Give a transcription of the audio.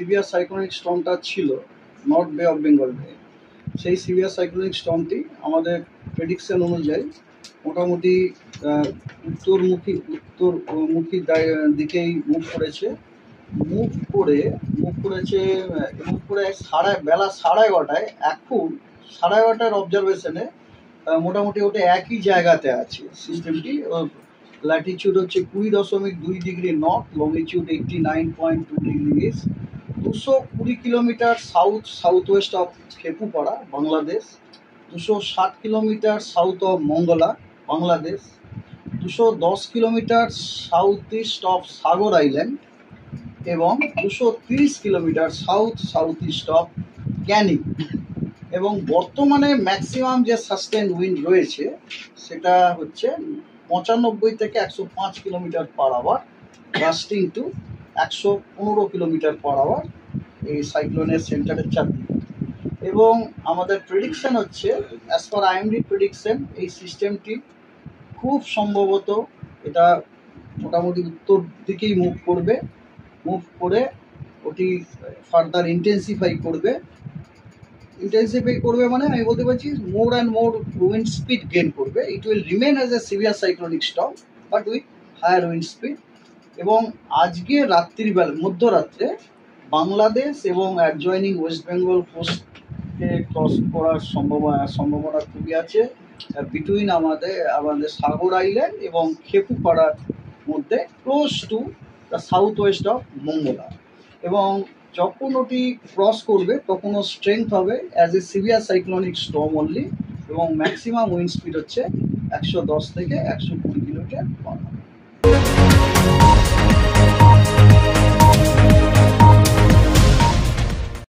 Severe cyclonic স্টর্মটা ছিল north বে of বেঙ্গলে, সেই সিভিয়ার সাইক্লোনিক স্টর্মটি আমাদের প্রেডিকশন অনুযায়ী মোটামুটি উত্তরমুখী দিকেই মুভ করেছে। মুভ করেছে বেলা 11:30। এখন 11:30 অবজারভেশনে মোটামুটি ওটা একই জায়গাতে আছে সিস্টেমটি। ল্যাটিচিউড হচ্ছে 20.2 degree north, longitude 89.2 degree east, 220 kilometre south west of Khepupara Bangladesh, 260 kilometre south of Mongla Bangladesh, 210 kilometre south east of Sagar island এবং 230 kilometre south east of Canning. এবং বর্তমানে ম্যাক্সিমাম যে সাস্টেন উইন্ড রয়েছে সেটা হচ্ছে 95 থেকে 105 kilometre per hour, gusting to 115 kilometre per hour এই সাইক্লোনের সেন্টারের চারদিকে। এবং আমাদের প্রেডিকশন হচ্ছে, অ্যাজ পার আইএমডি প্রেডিকশন, এই সিস্টেমটি খুব সম্ভবত এটা মোটামুটি উত্তর দিকেই মুভ করে ওটি ফার্দার ইন্টেন্সিফাই করবে মানে আমি বলতে পারছি more and more wind speed gain করবে। It will remain as a severe cyclonic storm but with higher wind speed. এবং আজকে মধ্যরাত্রে বাংলাদেশ এবং অ্যাডজয়নিং ওয়েস্ট বেঙ্গল কোস্টকে ক্রস করার সম্ভাবনা খুবই আছে, বিটুইন আমাদের সাগর আইল্যান্ড এবং খেপুপাড়ার মধ্যে, close to the south west of Mongla. এবং যখন ওটি ক্রস করবে তখন ওর স্ট্রেংথ হবে as a severe cyclonic storm only, এবং ম্যাক্সিমাম উইন্ড স্পিড হচ্ছে 110 থেকে 120 কিলোমিটার পার আওয়ার।